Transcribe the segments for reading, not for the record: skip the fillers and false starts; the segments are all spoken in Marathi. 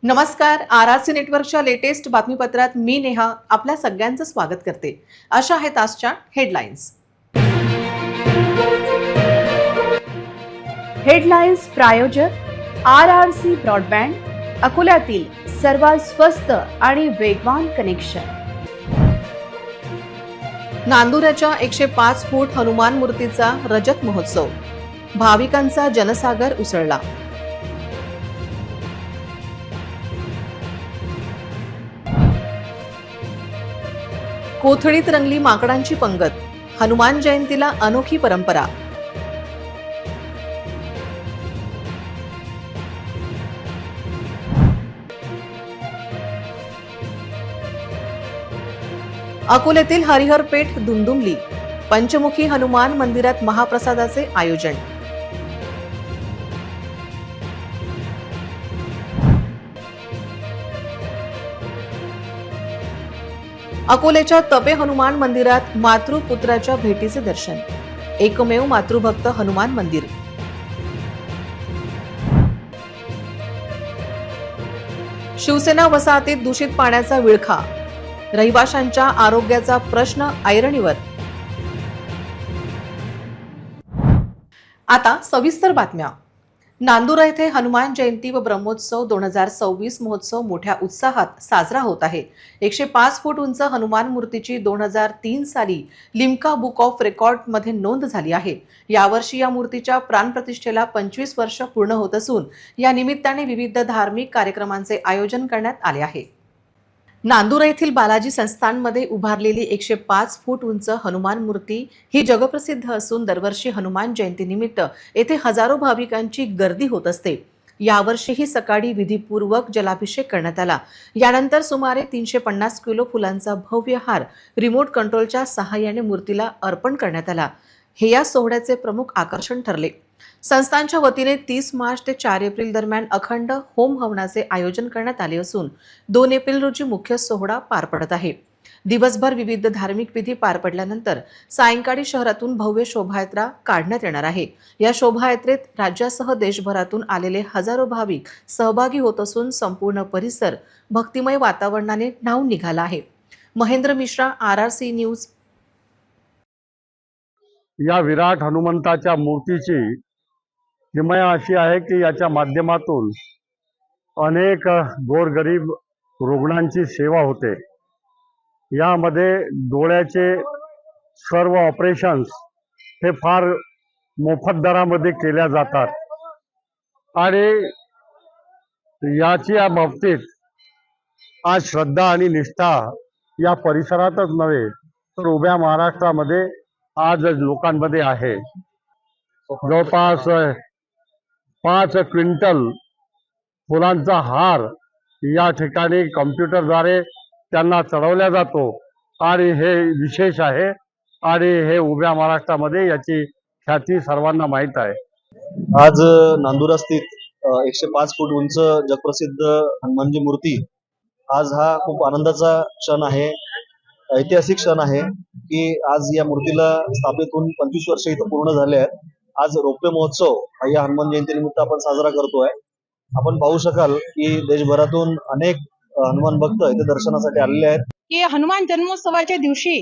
नमस्कार. आरआरसी नेटवर्कच्या लेटेस्ट बातमीपत्रात मी नेहा आपल्या सगळ्यांचं स्वागत करते. अशा आहेत आजच्या हेडलाईन्स. हेडलाईन्स प्रायोजक आरआरसी ब्रॉडबँड, अकोल्यातील सर्वात स्वस्त आणि वेगवान कनेक्शन. नांदुराच्या 105 फूट हनुमान मूर्तीचा रजत महोत्सव, भाविकांचा जनसागर उसळला. कोथळीत रंगली माकडांची पंगत, हनुमान जयंतीला अनोखी परंपरा. अकोल्यातील हरिहरपेठ दुमदुमली, पंचमुखी हनुमान मंदिरात महाप्रसादाचे आयोजन. अकोल्याच्या तपे हनुमान मंदिरात मातृपुत्राच्या भेटीचे दर्शन, एकमेव मातृभक्त हनुमान मंदिर. शिवसेना वसाहतीत दूषित पाण्याचा विळखा, रहिवाशांच्या आरोग्याचा प्रश्न ऐरणीवर. आता सविस्तर बातम्या. नांदुरा येथे हनुमान जयंती व ब्रह्मोत्सव 2026 महोत्सव मोठ्या उत्साहात साजरा होत आहे. 105 फूट उंच हनुमान मूर्तीची 2003 साली लिम्का बुक ऑफ रेकॉर्ड मध्ये नोंद झाली आहे. यावर्षी या मूर्तीच्या प्राणप्रतिष्ठेला 25 वर्ष पूर्ण होत असून या निमित्ताने विविध धार्मिक कार्यक्रमांचे आयोजन करण्यात आले आहे. नांदुरा येथील बालाजी संस्थानमध्ये उभारलेली 105 फूट उंच हनुमान मूर्ती ही जगप्रसिद्ध असून दरवर्षी हनुमान जयंतीनिमित्त येथे हजारो भाविकांची गर्दी होत असते. यावर्षीही सकाळी विधीपूर्वक जलाभिषेक करण्यात आला. यानंतर सुमारे 350 किलो फुलांचा भव्य हार रिमोट कंट्रोलच्या सहाय्याने मूर्तीला अर्पण करण्यात आला. हे या सोहळ्याचे प्रमुख आकर्षण ठरले. संस्थांच्या वतीने 30 मार्च ते 4 एप्रिल दरम्यान अखंड होम हवनाचे आयोजन करण्यात आले असून 2 एप्रिल रोजी मुख्य सोहळा पार पडत आहे. दिवसभर विविध धार्मिक विधी पार पडल्यानंतर सायंकाळी शहरातून भव्य शोभायात्रा काढण्यात येणार आहे. या शोभायात्रेत राज्यासह देशभरातून आलेले हजारो भाविक सहभागी होत असून संपूर्ण परिसर भक्तिमय वातावरणाने न्हाऊन निघाला आहे. Mahendra Mishra, RRC news. या विराट हनुमंताच्या मूर्तीची किमया अशी आहे की याच्या माध्यमातून अनेक गोरगरीब रुग्णांची सेवा होते. यामध्ये डोळ्याचे सर्व ऑपरेशन्स हे फार मोफत दरामध्ये केल्या जातात आणि या बाबतीत आज श्रद्धा आणि निष्ठा या परिसरातच नव्हे तर उभ्या महाराष्ट्रामध्ये आज लोकांमध्ये आहे. जवळपास 5 क्विंटल फुलांचा हार या ठिकाणी कॉम्प्युटरद्वारे त्यांना चढवला जातो आणि हे विशेष आहे आणि हे उभ्या महाराष्ट्रामध्ये याची ख्याती सर्वांना माहीत आहे. आज नांदुरा स्थित 105 फूट उंच जगप्रसिद्ध हनुमानजी मूर्ती, आज हा खूप आनंदाचा क्षण आहे, ऐतिहासिक क्षण आहे की आज या मूर्तीला स्थापित होऊन 25 वर्ष इथं पूर्ण झाले आहेत. आज रौप्य महोत्सव या हनुमान जयंती निमित्त आपण साजरा करतोय. आपण पाहू शकाल की देशभरातून अनेक हनुमान भक्त इथे दर्शनासाठी आलेले आहेत. की हनुमान जन्मोत्सवाच्या दिवशी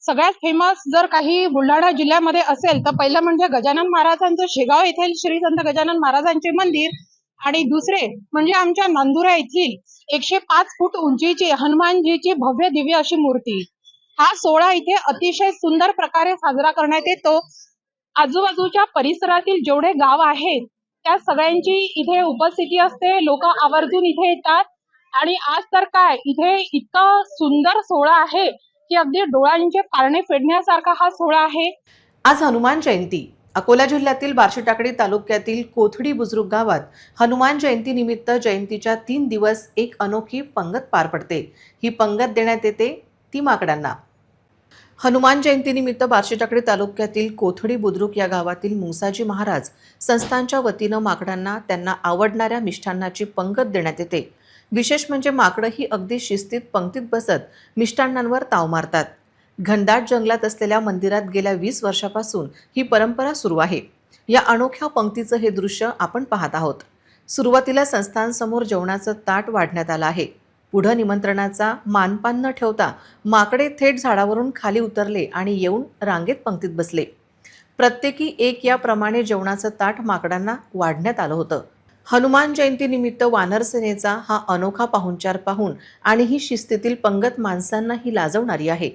सगळ्यात फेमस जर काही बुलढाणा जिल्ह्यामध्ये असेल तर पहिलं म्हणजे गजानन महाराजांचं शेगाव येथील श्री संत गजानन महाराजांचे मंदिर आणि दुसरे म्हणजे आमच्या नांदुरा येथील 105 फूट उंचीची हनुमानजीची भव्य दिव्य अशी मूर्ती. हा सोहळा इथे अतिशय सुंदर प्रकारे साजरा करण्यात येतो. आजूबाजूच्या परिसरातील जेवढे गाव आहेत त्या सगळ्यांची इथे उपस्थिती असते. लोक आवर्जून इथे येतात आणि आज तर काय इथे इतका सुंदर सोहळा आहे की अगदी डोळ्यांचे पारणे फेडण्यासारखा हा सोहळा आहे. आज हनुमान जयंती. अकोला जिल्ह्यातील बार्शीटाकडी तालुक्यातील कोथडी बुजुर्ग गावात हनुमान जयंती निमित्त जयंतीच्या 3 दिवस एक अनोखी पंगत पार पडते. ही पंगत देण्यात येते ती माकडांना. हनुमान जयंतीनिमित्त बार्शीटाकडी तालुक्यातील कोथडी बुद्रुक या गावातील मुसाजी महाराज संस्थांच्या वतीनं माकडांना त्यांना आवडणाऱ्या मिष्टान्नाची पंगत देण्यात येते. विशेष म्हणजे माकडं ही अगदी शिस्तीत पंक्तीत बसत मिष्टान्नांवर ताव मारतात. घनदाट जंगलात असलेल्या मंदिरात गेल्या 20 वर्षापासून ही परंपरा सुरू आहे. या अनोख्या पंक्तीचं हे दृश्य आपण पाहत आहोत. सुरुवातीला संस्थांसमोर जेवणाचं ताट वाढण्यात आलं आहे. पुढं निमंत्रणाचा मानपान न ठेवता माकडे थेट झाडावरून खाली उतरले आणि येऊन रांगेत पंक्तीत बसले. प्रत्येकी एक याप्रमाणे जेवणाचं ताट माकडांना वाढण्यात आलं होतं. हनुमान जयंतीनिमित्त वानर सेनेचा हा अनोखा पाहुणचार पाहून आणि ही शिस्तीतील पंगत माणसांनाही लाजवणारी आहे.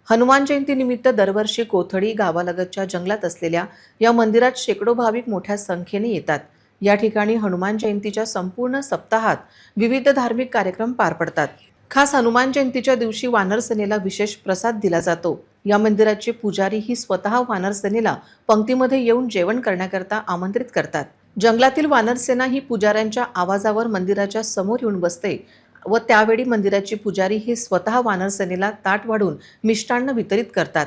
हनुमान जयंतीनिमित्त दरवर्षी कोथळी गावालगतच्या जंगलात असलेल्या या मंदिरात शेकडो भाविक मोठ्या संख्येने येतात. या ठिकाणी हनुमान जयंतीच्या संपूर्ण सप्ताहात विविध धार्मिक कार्यक्रम पार पडतात. खास हनुमान जयंतीच्या दिवशी वानर सेनेला विशेष प्रसाद दिला जातो. या मंदिराचे पुजारी ही स्वतः वानर सेनेला पंक्तीमध्ये येऊन जेवण करण्याकरता आमंत्रित करतात. जंगलातील वानरसेना ही पुजाऱ्यांच्या आवाजावर मंदिराच्या समोर येऊन बसते व त्यावेळी मंदिराची पुजारी हे स्वतः वानरसेनेला ताट वाढून मिष्टान्न वितरित करतात.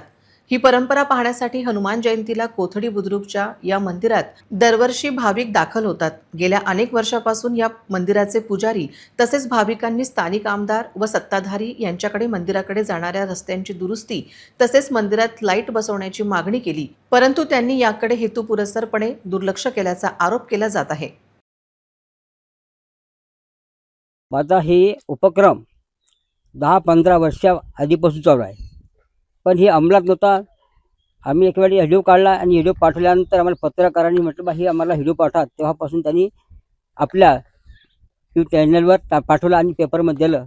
ही परंपरा पाहण्यासाठी हनुमान जयंतीला कोथळी बुद्रुकच्या या मंदिरात दरवर्षी भाविक दाखल होतात. गेल्या अनेक वर्षापासून या मंदिराचे पुजारी तसेच भाविकांनी स्थानिक आमदार व सत्ताधारी यांच्याकडे मंदिराकडे जाणाऱ्या रस्त्यांची दुरुस्ती तसेच मंदिरात लाईट बसवण्याची मागणी केली, परंतु त्यांनी याकडे हेतुपुरस्सरपणे दुर्लक्ष केल्याचा आरोप केला जात आहे. माझा हे उपक्रम 10-15 वर्षा आधीपासून चालू आहे, पण हे अंमलात नव्हता. आम्ही एक वेळी व्हिडिओ काढला आणि व्हिडिओ पाठवल्यानंतर आम्हाला पत्रकारांनी म्हटलं बा हे आम्हाला व्हिडिओ पाठवा. तेव्हापासून त्यांनी आपल्या चॅनलवर पाठवलं आणि पेपरमध्ये दिलं.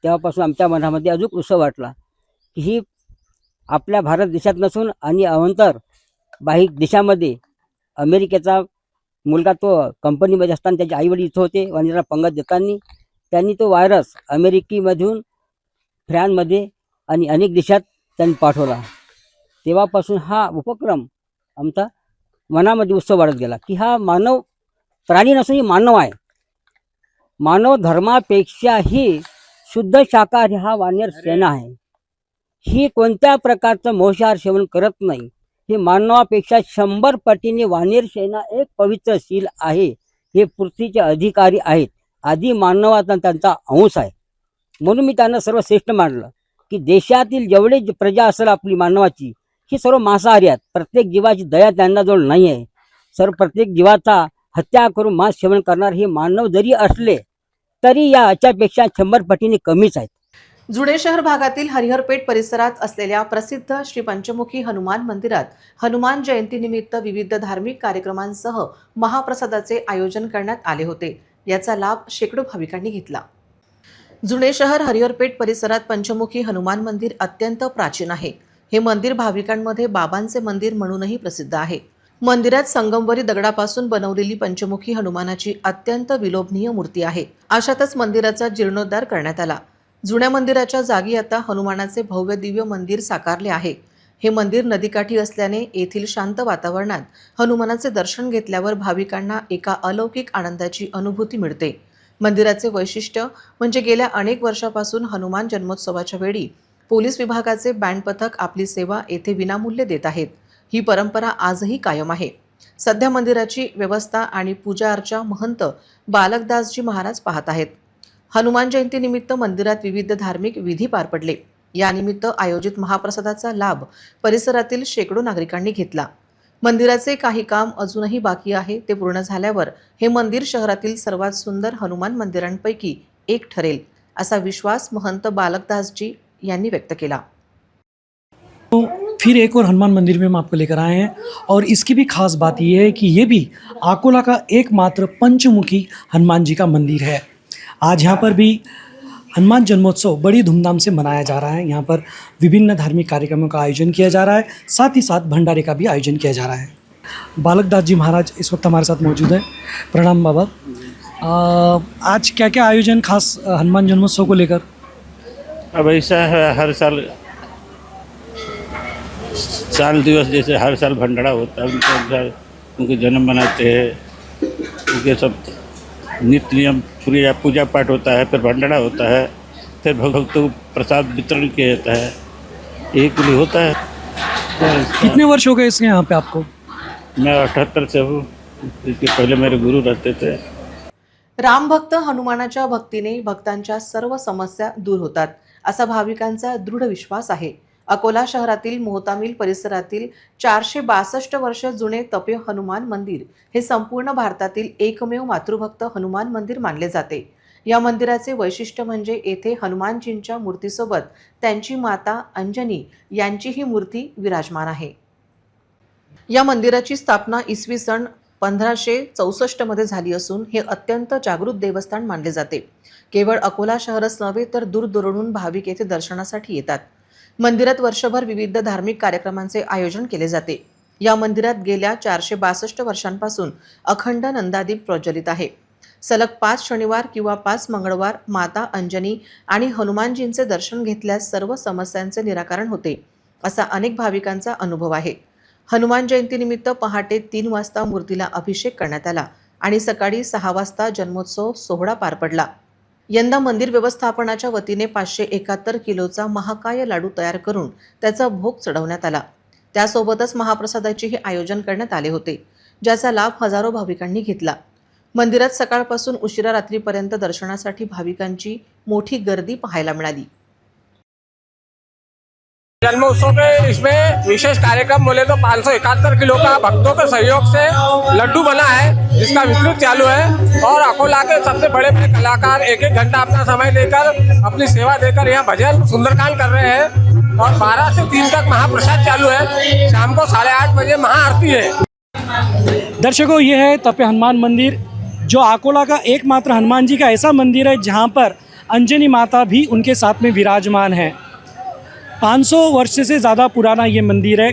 तेव्हापासून आमच्या मनामध्ये अजून उत्सव वाटला की ही आपल्या भारत देशात नसून आणि अवंतर बाहेर देशामध्ये अमेरिकेचा मुलगा तो कंपनीमध्ये असताना त्याचे आईवडील इथं होते. वनिला पंगत देताना त्यांनी तो व्हायरस अमेरिकेमधून फ्रान्समध्ये आणि अनेक देशात त्यांनी पाठवला. तेव्हापासून हा उपक्रम आमचा मनामध्ये उत्सव वाढत गेला की हा मानव प्राणी नसून ही मानव आहे. मानव धर्मापेक्षाही शुद्ध शाकाहारी हा वानर सेना आहे. ही कोणत्या प्रकारचं मांसाहार सेवन करत नाही. ही मानवापेक्षा 100 पटीने वानर सेना एक पवित्रशील आहे. हे पृथ्वीचे अधिकारी आहेत. आधी मानवाचा त्यांचा अंश आहे. म्हणून मी त्यांना सर्वश्रेष्ठ मानलं की देशातील जेवढे प्रजा असेल आपली मानवाची ही सर्व मांसाहारी आहेत. प्रत्येक जीवाची दया त्यांनाजवळ नाही आहे. प्रत्येक जीवाचा हत्या करून मांस सेवन करणार हे मानव जरी असले तरी याच्यापेक्षा 100 पटीने कमीच आहेत. जुने शहर भागातील हरिहरपेठ परिसरात असलेल्या प्रसिद्ध श्री पंचमुखी हनुमान मंदिरात हनुमान जयंतीनिमित्त विविध धार्मिक कार्यक्रमांसह महाप्रसादाचे आयोजन करण्यात आले होते. याचा लाभ शेकडो भाविकांनी घेतला. जुने शहर हरिहरपेठ परिसरात पंचमुखी हनुमान मंदिर अत्यंत प्राचीन आहे. हे मंदिर भाविकांमध्ये बाबांचे मंदिर म्हणूनही प्रसिद्ध आहे. मंदिरात संगमवरी दगडापासून बनवलेली पंचमुखी हनुमानाची अत्यंत विलोभनीय मूर्ती आहे. अशातच मंदिराचा जीर्णोद्धार करण्यात आला. जुन्या मंदिराच्या जागी आता हनुमानाचे भव्य दिव्य मंदिर साकारले आहे. हे मंदिर नदीकाठी असल्याने येथील शांत वातावरणात हनुमानाचे दर्शन घेतल्यावर भाविकांना एका अलौकिक आनंदाची अनुभूती मिळते. मंदिराचे वैशिष्ट्य म्हणजे गेल्या अनेक वर्षापासून हनुमान जन्मोत्सवाच्या वेळी पोलीस विभागाचे बँड पथक आपली सेवा येथे विनामूल्य देत आहेत. ही परंपरा आजही कायम आहे. सध्या मंदिराची व्यवस्था आणि पूजा अर्चा महंत बालकदासजी महाराज पाहत आहेत. हनुमान जयंतीनिमित्त मंदिरात विविध धार्मिक विधी पार पडले. यानिमित्त आयोजित महाप्रसादाचा लाभ परिसरातील शेकडो नागरिकांनी घेतला. मंदिराचे काही काम अजूनही बाकी आहे. ते पूर्ण झाल्यावर हे मंदिर शहरातील सर्वात सुंदर हनुमान मंदिरांपैकी एक ठरेल असा विश्वास महंत बालकदासजी यांनी व्यक्त केला. तो फिर एक और हनुमान मंदिर में हम आपको लेकर आए हैं और इसकी भी खास बात ये है कि ये भी अकोला का एकमात्र पंचमुखी हनुमान जी का मंदिर है. आज यहाँ पर भी हनुमान जन्मोत्सव बड़ी धूमधाम से मनाया जा रहा है. यहाँ पर विभिन्न धार्मिक कार्यक्रमों का आयोजन किया जा रहा है. साथ ही साथ भंडारे का भी आयोजन किया जा रहा है. बालकदास जी महाराज इस वक्त हमारे साथ मौजूद हैं. प्रणाम बाबा. आज क्या क्या आयोजन खास हनुमान जन्मोत्सव को लेकर? अब ऐसा है हर साल दिवस जैसे हर साल भंडारा होता है. उनके जन्म मनाते हैं. उनके सब नित्य नियम पूजा पाठ होता है. फिर भंडारा होता है. फिर भक्तों को प्रसाद वितरण किया जाता है. एक लिए होता है. कितने वर्ष हो गए इसके यहाँ पे आपको? मैं 78 से हूँ. इसके पहले मेरे गुरु रहते थे. रामभक्त हनुमानाच्या भक्तीने भक्तांच्या सर्व समस्या दूर होतात असा भाविकांचा दृढ विश्वास आहे. अकोला शहरातील मोहतामील परिसरातील 462 वर्ष जुने तपे हनुमान मंदिर हे संपूर्ण भारतातील एकमेव मातृभक्त हनुमान मंदिर मानले जाते। या मंदिराचे वैशिष्ट्य म्हणजे येथे हनुमानजींच्या मूर्तीसोबत त्यांची माता अंजनी यांचीही मूर्ती विराजमान आहे। या मंदिराची स्थापना इसवी सन 1564 मध्ये झाली असून हे अत्यंत जागृत देवस्थान मानले जाते। केवळ अकोला शहरच नव्हे तर दूरदूरून भाविक येथे दर्शनासाठी येतात। मंदिरात वर्षभर विविध धार्मिक कार्यक्रमांचे आयोजन केले जाते। या मंदिरात गेल्या 462 वर्षांपासून अखंड नंदादीप प्रज्वलित आहे। सलग 5 शनिवार किंवा 5 मंगळवार माता अंजनी आणि हनुमानजींचे दर्शन घेतल्यास सर्व समस्यांचे निराकरण होते, असा अनेक भाविकांचा अनुभव आहे। हनुमान जयंतीनिमित्त पहाटे 3 वाजता मूर्तीला अभिषेक करण्यात आला आणि सकाळी 6 वाजता जन्मोत्सव सोहळा पार पडला। यंदा मंदिर व्यवस्थापनाच्या वतीने 571 किलोचा महाकाय लाडू तयार करून त्याचा भोग चढवण्यात आला। त्यासोबतच महाप्रसादाचेही आयोजन करण्यात आले होते, ज्याचा लाभ हजारो भाविकांनी घेतला। मंदिरात सकाळपासून उशिरा रात्रीपर्यंत दर्शनासाठी भाविकांची मोठी गर्दी पाहायला मिळाली। जन्मोत्सव में इसमें विशेष कार्यक्रम बोले तो 571 किलो का भक्तों के सहयोग से लड्डू बना है, जिसका वितरण चालू है। और अकोला के सबसे बड़े बड़े कलाकार 1-1 घंटा अपना समय देकर अपनी सेवा देकर यहाँ भजन सुंदरकांड कर रहे हैं। और 12 से 3 तक महाप्रसाद चालू है। शाम को 8:30 बजे महाआरती है। दर्शकों, ये है तपे हनुमान मंदिर, जो अकोला का एकमात्र हनुमान जी का ऐसा मंदिर है जहाँ पर अंजनी माता भी उनके साथ में विराजमान है। 500 वर्ष से ज़्यादा पुराना ये मंदिर है।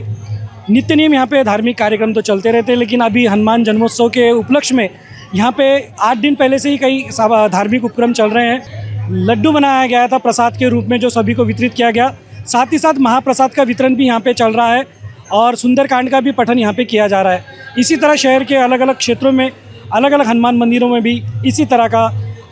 नित्य नियम यहाँ पे धार्मिक कार्यक्रम तो चलते रहते हैं, लेकिन अभी हनुमान जन्मोत्सव के उपलक्ष्य में यहाँ पे 8 दिन पहले से ही कई धार्मिक उपक्रम चल रहे हैं। लड्डू बनाया गया था प्रसाद के रूप में, जो सभी को वितरित किया गया। साथ ही साथ महाप्रसाद का वितरण भी यहाँ पे चल रहा है और सुंदरकांड का भी पठन यहाँ पे किया जा रहा है। इसी तरह शहर के अलग अलग क्षेत्रों में अलग अलग हनुमान मंदिरों में भी इसी तरह का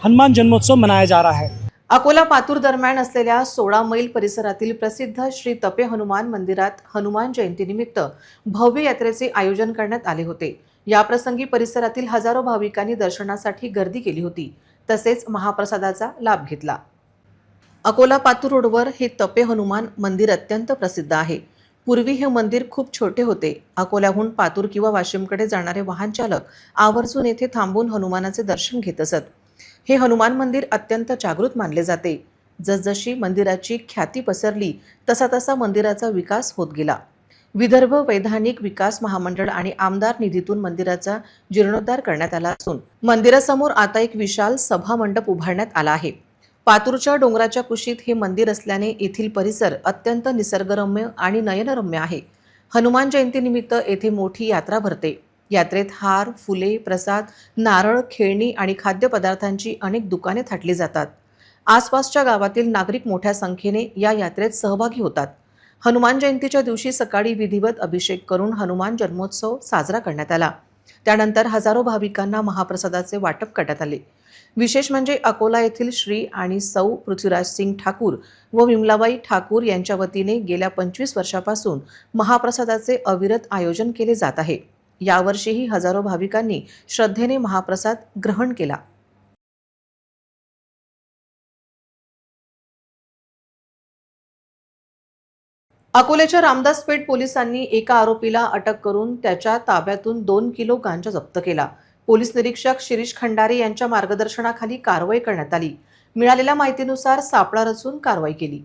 हनुमान जन्मोत्सव मनाया जा रहा है। अकोला पातूर दरम्यान असलेल्या 16 मैल परिसरातील प्रसिद्ध श्री तपे हनुमान मंदिरात हनुमान जयंतीनिमित्त भव्य यात्रेचे आयोजन करण्यात आले होते। या प्रसंगी परिसरातील हजारो भाविकांनी दर्शनासाठी गर्दी केली होती, तसेच महाप्रसादाचा लाभ घेतला। अकोला पातूर रोडवर हे तपे हनुमान मंदिर अत्यंत प्रसिद्ध आहे। पूर्वी हे मंदिर खूप छोटे होते। अकोल्याहून पातूर किंवा वाशिमकडे जाणारे वाहन चालक आवर्जून येथे थांबून हनुमानाचे दर्शन घेत असत। हे हनुमान मंदिर अत्यंत जागृत मानले जाते। जसजशी मंदिराची ख्याती पसरली तसा तसा मंदिराचा विकास होत गेला। विदर्भ वैधानिक विकास महामंडळ आणि आमदार निधीतून मंदिराचा जीर्णोद्धार करण्यात आला असून मंदिरासमोर आता एक विशाल सभा मंडप उभारण्यात आला आहे। पातूरच्या डोंगराच्या कुशीत हे मंदिर असल्याने येथील परिसर अत्यंत निसर्गरम्य आणि नयनरम्य आहे। हनुमान जयंतीनिमित्त येथे मोठी यात्रा भरते। यात्रेत हार, फुले, प्रसाद, नारळ, खेळणी आणि खाद्यपदार्थांची अनेक दुकाने थाटली जातात। आसपासच्या गावातील नागरिक मोठ्या संख्येने या यात्रेत सहभागी होतात। हनुमान जयंतीच्या दिवशी सकाळी विधिवत अभिषेक करून हनुमान जन्मोत्सव साजरा करण्यात आला। त्यानंतर हजारो भाविकांना महाप्रसादाचे वाटप करण्यात आले। विशेष म्हणजे अकोला येथील श्री आणि सौ पृथ्वीराज सिंग ठाकूर व विमलाबाई ठाकूर यांच्या वतीने गेल्या 25 वर्षापासून महाप्रसादाचे अविरत आयोजन केले जात आहे। यावर्षीही हजारो भाविकांनी श्रद्धेने महाप्रसाद ग्रहण केला। अकोल्याच्या रामदास पेठ पोलिसांनी एका आरोपीला अटक करून त्याच्या ताब्यातून 2 किलो गांजा जप्त केला। पोलीस निरीक्षक शिरीष खंडारे यांच्या मार्गदर्शनाखाली कारवाई करण्यात आली। मिळालेल्या माहितीनुसार सापळा रचून कारवाई केली।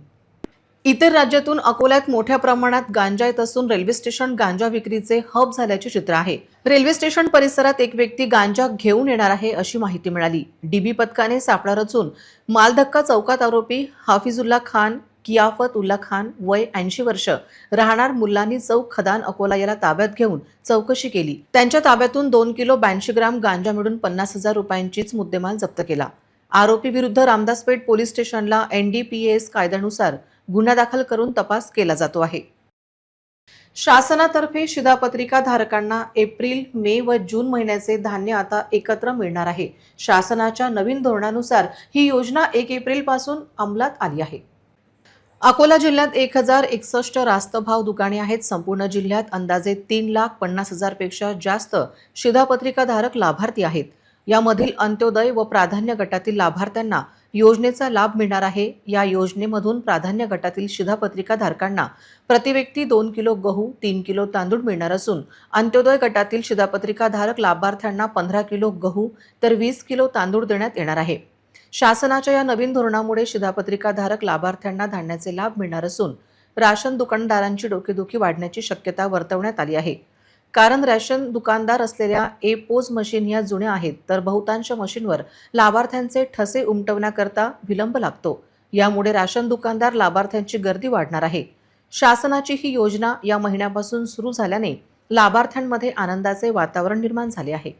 इतर राज्यातून अकोल्यात मोठ्या प्रमाणात गांजा येत असून रेल्वे स्टेशन गांजा विक्रीचे हब झाल्याचे चित्र आहे। रेल्वे स्टेशन परिसरात एक व्यक्ती गांजा घेऊन येणार आहे अशी माहिती मिळाली। डीबी पथकाने सापळा रचून मालधक्का चौकात आरोपी हाफिजुल्ला खान कियाफत उल्ला खान वय 80 वर्ष राहणार मुल्लानी चौक खदान अकोला याला ताब्यात घेऊन चौकशी केली। त्यांच्या ताब्यातून 2 किलो 82 ग्राम गांजा मिळून 50,000 रुपयांचीच मुद्देमाल जप्त केला। आरोपी विरुद्ध रामदास पेठ पोलीस स्टेशनला NDPS कायद्यानुसार गुन्हा दाखल करून तपास केला जातो आहे। शासनातर्फे शिधापत्रिका धारकांना एप्रिल, मे व जून महिन्याचे धान्य आता एकत्र मिळणार आहे। शासनाच्या नवीन धोरणानुसार ही योजना 1 एप्रिल पासून अंमलात आली आहे। अकोला जिल्ह्यात 1061 रास्त भाव दुकाने आहेत। संपूर्ण जिल्ह्यात अंदाजे 3,50,000 पेक्षा जास्त शिधापत्रिका धारक लाभार्थी आहेत। यामधील अंत्योदय व प्राधान्य गटातील लाभार्थ्यांना योजनेचा लाभ मिळणार आहे। या योजनेमधून प्राधान्य गटातील शिधापत्रिका धारकांना प्रतिव्यक्ती 2 किलो गहू, 3 किलो तांदूळ मिळणार असून अंत्योदय गटातील शिधापत्रिका धारक लाभार्थ्यांना 15 किलो गहू तर 20 किलो तांदूळ देण्यात येणार आहे। शासनाच्या या नवीन धोरणामुळे शिधापत्रिका धारक लाभार्थ्यांना धान्याचे लाभ मिळणार असून राशन दुकानदारांची डोकेदुखी वाढण्याची शक्यता वर्तवण्यात आली आहे। कारण राशन दुकानदार असलेल्या ए-पोज मशीन या जुन्या आहेत, तर बहुतांश मशीनवर लाभार्थ्यांचे ठसे उमटवण्याकरता विलंब लागतो। यामुळे राशन दुकानदार लाभार्थ्यांची गर्दी वाढणार आहे। शासनाची ही योजना या महिन्यापासून सुरू झाल्याने लाभार्थ्यांमध्ये आनंदाचे वातावरण निर्माण झाले आहे।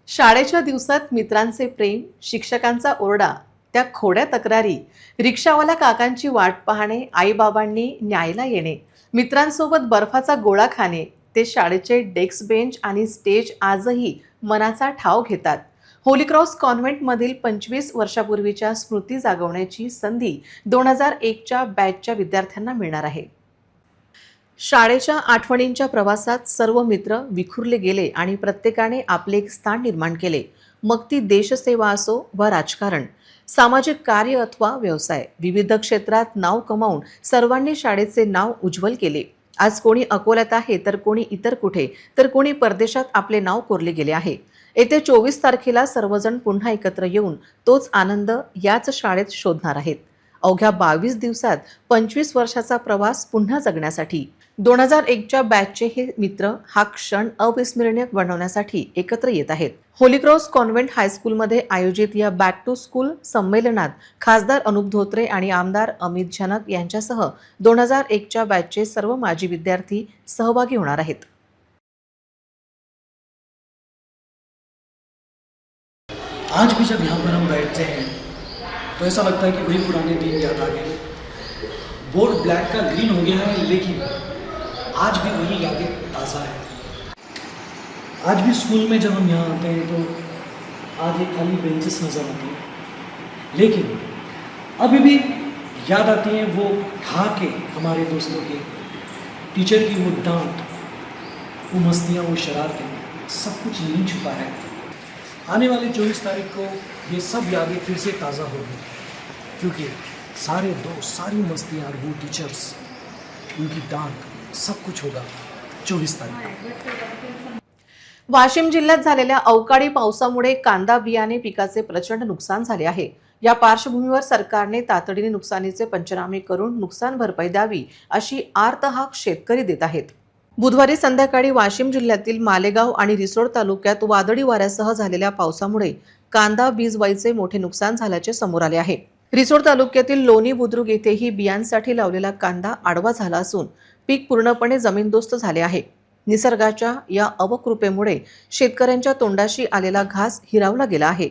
शाळेच्या दिवसात मित्रांचे प्रेम, शिक्षकांचा ओरडा, त्या खोड्या तक्रारी, रिक्षावाला काकांची वाट पाहणे, आईबाबांनी न्यायला येणे, मित्रांसोबत बर्फाचा गोळा खाणे, ते शाळेचे डेस्क बेंच आणि स्टेज आजही मनाचा ठाव घेतात। होली क्रॉस कॉन्व्हेंटमधील 25 वर्षापूर्वीच्या स्मृती जागवण्याची संधी 2001च्या बॅचच्या विद्यार्थ्यांना मिळणार आहे। शाळेच्या आठवणींच्या प्रवासात सर्व मित्र विखुरले गेले आणि प्रत्येकाने आपले एक स्थान निर्माण केले। मग ती देशसेवा असो वा राजकारण, सामाजिक कार्य अथवा व्यवसाय, विविध क्षेत्रात नाव कमावून सर्वांनी शाळेचे नाव उज्ज्वल केले। आज कोणी अकोल्यात आहे, तर कोणी इतर कुठे, तर कोणी परदेशात आपले नाव कोरले गेले आहे। येत्या 24 तारखेला सर्वजण पुन्हा एकत्र येऊन तोच आनंद याच शाळेत शोधणार आहेत। अवघ्या 22 दिवसात 25 वर्षाचा प्रवास पुन्हा जगण्यासाठी 2001च्या बॅचचे हे मित्र हा क्षण अविस्मरणीय बनवण्यासाठी एकत्र येत आहेत। होली क्रॉस कॉन्व्हेंट हायस्कूलमध्ये आयोजित या बॅक टू स्कूल संमेलनात खासदार अनुप धोत्रे आणि आमदार अमित झनक यांच्यासह 2001च्या बॅचचे सर्व माजी विद्यार्थी सहभागी होणार आहेत। आज भी जब यहाँ पर हम बैठते हैं तो ऐसा लगता है कि वही पुराने दिन याद आ गए। बोर्ड ब्लैक का ग्रीन हो गया है, लेकिन आज भी वही यादें ताज़ा है। आज भी स्कूल में जब हम यहाँ आते हैं तो आज एक खाली बेंचेस नज़र आती हैं, लेकिन अभी भी याद आती हैं वो ठहाके हमारे दोस्तों के, टीचर की वो डांट, वो मस्तियाँ, वो शरारतें, सब कुछ यहीं छुपा है। आने वाले 24 तारीख को ये सब यादें फिर से ताज़ा होगी, क्योंकि सारे दोस्त, सारी मस्तियाँ, वो टीचर्स, उनकी डांट, सब कुछ होगा 24 तारीख। वाशिम जिल्ह्यात झालेल्या अवकाळी पावसामुळे कांदा बियाणे पिकाचे प्रचंड नुकसान झाले आहे। या पार्श्वभूमीवर सरकारने तातडीने नुकसानीचे पंचनामे करून नुकसान भरपाई द्यावी अशी आर्त हाक शेतकरी देत आहेत। बुधवारी संध्याकाळी वाशिम जिल्ह्यातील मालेगाव आणि रिसोड तालुक्यात वादळी वाऱ्यासह झालेल्या पावसामुळे कांदा बीजवाईचे मोठे नुकसान झाल्याचे समोर आले आहे। रिसोड तालुक्यातील लोणी बुद्रुक येथेही बियांसाठी लावलेला कांदा आडवा झाला असून पीक पूर्णपणे जमीनदोस्त झाले आहे। निसर्गाच्या या अवकृपेमुळे शेतकऱ्यांच्या तोंडाशी आलेला घास हिरावला गेला आहे।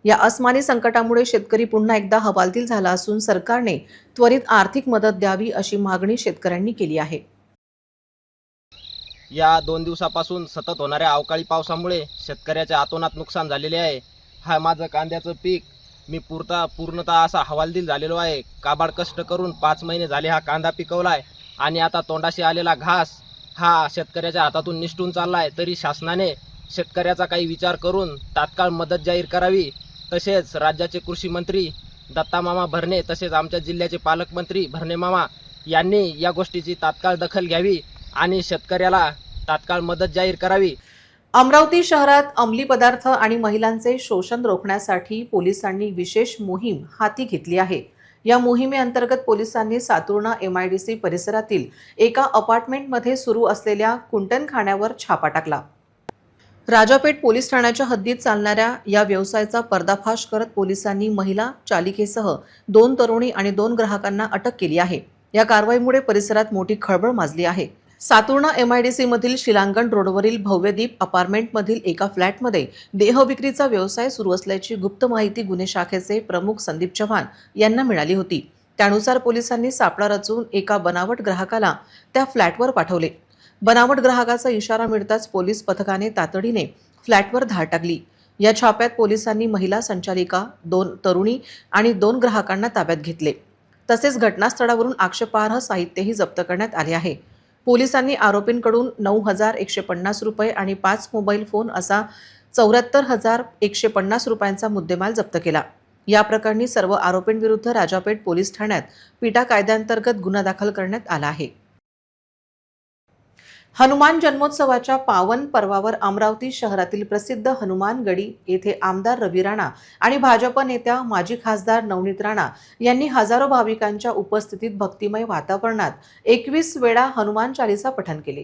या अस्मानी संकटामुळे शेतकरी पुन्हा एकदा हवालदिल झाला असून सरकारने त्वरित आर्थिक मदत द्यावी अशी मागणी शेतकऱ्यांनी केली आहे। या 2 दिवसापासून सतत होणाऱ्या अवकाळी पावसामुळे शेतकऱ्याचे अतोनात नुकसान झालेले आहे। हा माझं कांद्याचं पीक मी पूर्णतः असा हवालदिल झालेलो आहे। काबाड कष्ट करून 5 महिने झाले हा कांदा पिकवलाय आणि आता तोंडाशी आलेला घास हा शेतकऱ्याच्या हातातून निसटून चाललाय। तरी शासनाने शेतकऱ्याचा काही विचार करून तात्काळ मदत जाहीर करावी। तसेच राज्याचे कृषी मंत्री दत्तामामा भरणे तसेच आमच्या जिल्ह्याचे पालकमंत्री भरणे मामा यांनी या गोष्टीची तात्काळ दखल घ्यावी आणि शेतकऱ्याला तात्काळ मदत जाहीर करावी। अमरावती शहरात अंमली पदार्थ आणि महिलांचे शोषण रोखण्यासाठी पोलिसांनी विशेष मोहीम हाती घेतली आहे। या मोहिमेअंतर्गत पोलिसांनी सातुर्णा MIDC परिसरातील एका अपार्टमेंटमध्ये सुरू असलेल्या कुंटणखान्यावर छापा टाकला। राजापेठ पोलीस ठाण्याच्या हद्दीत चालणाऱ्या या व्यवसायाचा पर्दाफाश करत पोलिसांनी महिला चालिकेसह 2 तरुणी आणि 2 ग्राहकांना अटक केली आहे। या कारवाईमुळे परिसरात मोठी खळबळ माजली आहे। सातुर्णा MIDC मधील शिलांगण रोडवरील भव्यदीप अपार्टमेंटमधील एका फ्लॅटमध्ये देहविक्रीचा व्यवसाय सुरू असल्याची गुप्त माहिती गुन्हे शाखेचे प्रमुख संदीप चव्हाण यांना मिळाली होती। त्यानुसार पोलिसांनी सापळा रचून एका बनावट ग्राहकाला त्या फ्लॅटवर पाठवले। बनावट ग्राहकाचा इशारा मिळताच पोलीस पथकाने तातडीने फ्लॅटवर धाड टाकली। या छाप्यात पोलिसांनी महिला संचालिका, 2 तरुणी आणि 2 ग्राहकांना ताब्यात घेतले। तसेच घटनास्थळावरून आक्षेपार्ह साहित्यही जप्त करण्यात आले आहे। पोलिसांनी आरोपींकडून 9,150 रुपये आणि 5 मोबाईल फोन असा 74,150 रुपयांचा मुद्देमाल जप्त केला। या प्रकरणी सर्व आरोपींविरुद्ध राजापेठ पोलीस ठाण्यात पिटा कायद्याअंतर्गत गुन्हा दाखल करण्यात आला आहे. हनुमान जन्मोत्सवाच्या पावन पर्वावर अमरावती शहरातील प्रसिद्ध हनुमान गडी येथे आमदार रवी राणा आणि भाजप नेत्या माजी खासदार नवनीत राणा यांनी हजारो भाविकांच्या उपस्थितीत भक्तिमय वातावरणात 21 वेळा हनुमान चालीसा पठण केले.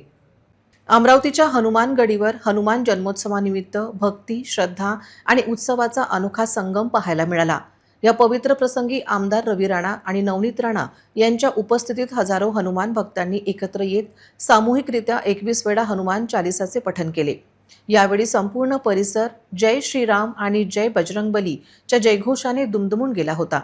अमरावतीच्या हनुमान गडीवर हनुमान जन्मोत्सवानिमित्त भक्ती, श्रद्धा आणि उत्सवाचा अनोखा संगम पाहायला मिळाला. या पवित्र प्रसंगी आमदार रवी राणा आणि नवनीत राणा यांच्या उपस्थितीत हजारो हनुमान भक्तांनी एकत्र येत सामूहिकरित्या 21 वेळा हनुमान चालीसाचे पठण केले. यावेळी संपूर्ण परिसर जय श्रीराम आणि जय बजरंगबली च्या जयघोषाने दुमदुमून गेला होता.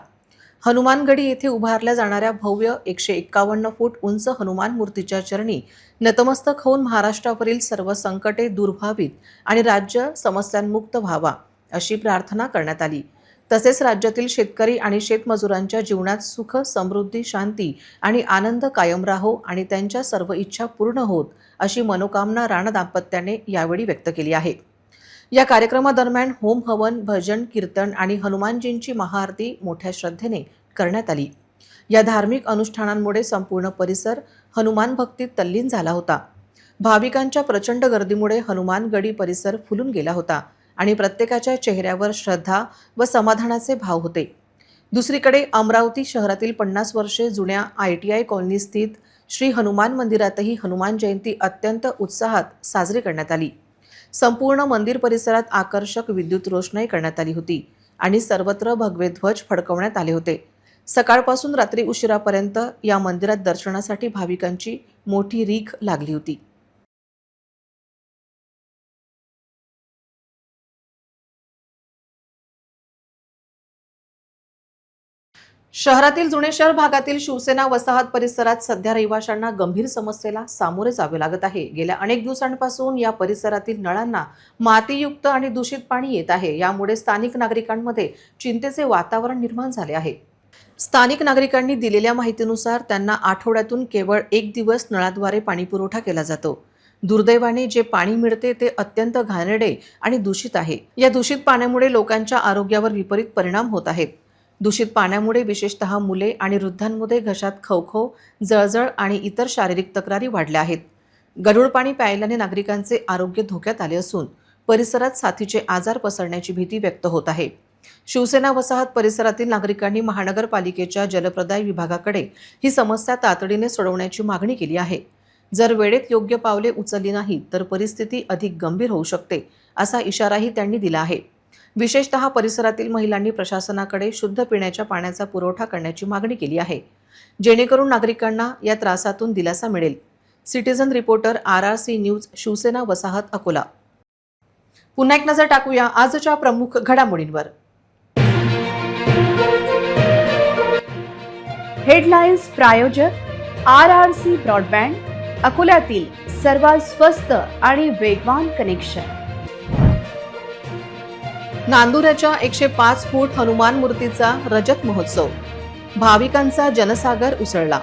हनुमानगडी येथे उभारल्या जाणाऱ्या भव्य 151 फूट उंच हनुमान मूर्तीच्या चरणी नतमस्तक होऊन महाराष्ट्रावरील सर्व संकटे दूर व्हावीत आणि राज्य समस्यांमुक्त व्हावा अशी प्रार्थना करण्यात आली. तसेच राज्यातील शेतकरी आणि शेतमजुरांच्या जीवनात सुख, समृद्धी, शांती आणि आनंद कायम राहो आणि त्यांच्या सर्व इच्छा पूर्ण होत अशी मनोकामना राणा दाम्पत्याने यावेळी व्यक्त केली आहे. या कार्यक्रमादरम्यान होम हवन, भजन, कीर्तन आणि हनुमानजींची महाआरती मोठ्या श्रद्धेने करण्यात आली. या धार्मिक अनुष्ठानांमुळे संपूर्ण परिसर हनुमान भक्तीत तल्लीन झाला होता. भाविकांच्या प्रचंड गर्दीमुळे हनुमानगडी परिसर फुलून गेला होता आणि प्रत्येकाच्या चेहऱ्यावर श्रद्धा व समाधानाचे भाव होते. दुसरीकडे अमरावती शहरातील 50 वर्षे जुन्या ITI कॉलनी स्थित श्री हनुमान मंदिरातही हनुमान जयंती अत्यंत उत्साहात साजरी करण्यात आली. संपूर्ण मंदिर परिसरात आकर्षक विद्युत रोषणाई करण्यात आली होती आणि सर्वत्र भगवे ध्वज फडकवण्यात आले होते. सकाळपासून रात्री उशिरापर्यंत या मंदिरात दर्शनासाठी भाविकांची मोठी रीघ लागली होती. शहरातील जुने शहर भागातील शिवसेना वसाहत परिसरात सध्या रहिवाशांना गंभीर समस्येला सामोरे जावे लागत आहे. गेल्या अनेक दिवसांपासून या परिसरातील नळांना मातीयुक्त आणि दूषित पाणी येत आहे. यामुळे स्थानिक नागरिकांमध्ये चिंतेचे वातावरण निर्माण झाले आहे. स्थानिक नागरिकांनी दिलेल्या माहितीनुसार त्यांना आठवड्यातून केवळ 1 दिवस नळाद्वारे पाणी पुरवठा केला जातो. दुर्दैवाने जे पाणी मिळते ते अत्यंत घाणेरडे आणि दूषित आहे. या दूषित पाण्यामुळे लोकांच्या आरोग्यावर विपरीत परिणाम होत आहेत. दूषित पाण्यामुळे विशेषतः मुले आणि वृद्धांमध्ये घशात खवखव, जळजळ आणि इतर शारीरिक तक्रारी वाढल्या आहेत. गढूळ पाणी प्यायल्याने नागरिकांचे आरोग्य धोक्यात आले असून परिसरात साथीचे आजार पसरण्याची भीती व्यक्त होत आहे. शिवसेना वसाहत परिसरातील नागरिकांनी महानगरपालिकेच्या जलप्रदाय विभागाकडे ही समस्या तातडीने सोडवण्याची मागणी केली आहे. जर वेळेत योग्य पावले उचलली नाही तर परिस्थिती अधिक गंभीर होऊ शकते असा इशाराही त्यांनी दिला आहे. विशेषतः परिसरातील महिलांनी प्रशासनाकडे शुद्ध पिण्याच्या पाण्याचा पुरवठा करण्याची मागणी केली आहे, जेणेकरून नागरिकांना या त्रासातून दिलासा मिळेल. Citizen reporter RRC news, Shiv Sena वसाहत, अकोला. पुन्हा एक नजर टाकूया आजच्या प्रमुख घडामोडींवर. हेडलाईन्स प्रायोजक RRC ब्रॉडबँड, अकोल्यातील सर्वात स्वस्त आणि वेगवान कनेक्शन. नांदुराच्या 105 फूट हनुमान मूर्तीचा रजत महोत्सव, भाविकांचा जनसागर उसळला.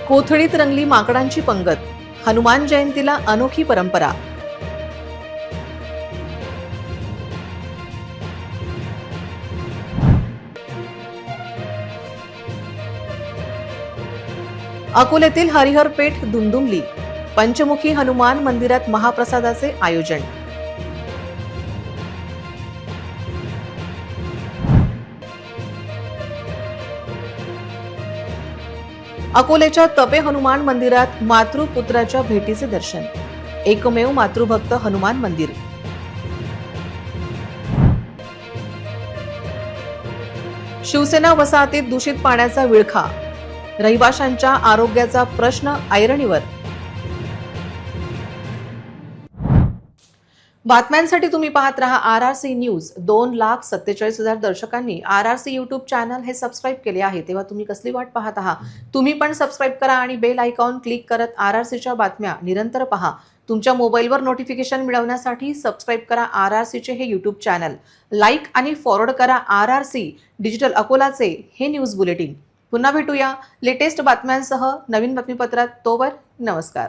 कोथळीत रंगली माकडांची पंगत, हनुमान जयंतीला अनोखी परंपरा. अकोल्यातील हरिहर पेठ दुमदुमली, पंचमुखी हनुमान मंदिरात महाप्रसादाचे आयोजन. अकोल्याच्या तपे हनुमान मंदिरात मातृपुत्राच्या भेटीचे दर्शन, एकमेव मातृभक्त हनुमान मंदिर. शिवसेना वसाहतीत दूषित पाण्याचा विळखा, रहिवाशांच्या आरोग्याचा प्रश्न ऐरणीवर. बातम्यांसाठी तुम्ही पाहत रहा RRC news. 2,47,000 दर्शकांनी RRC YouTube channel हे सबस्क्राईब केले आहे, तेव्हा तुम्ही कसली वाट पाहत आहात? तुम्ही पण सबस्क्राईब करा आणि बेल आयकॉन क्लिक करत RRCच्या बातम्या निरंतर पहा. तुमच्या मोबाईलवर नोटिफिकेशन मिळवण्यासाठी सबस्क्राईब करा RRCचे हे यूट्यूब चॅनल. लाईक आणि फॉरवर्ड करा RRC डिजिटल अकोलाचे हे न्यूज बुलेटिन. पुन्हा भेटूया लेटेस्ट बातम्यांसह नवीन बातमीपत्रात. तोवर नमस्कार.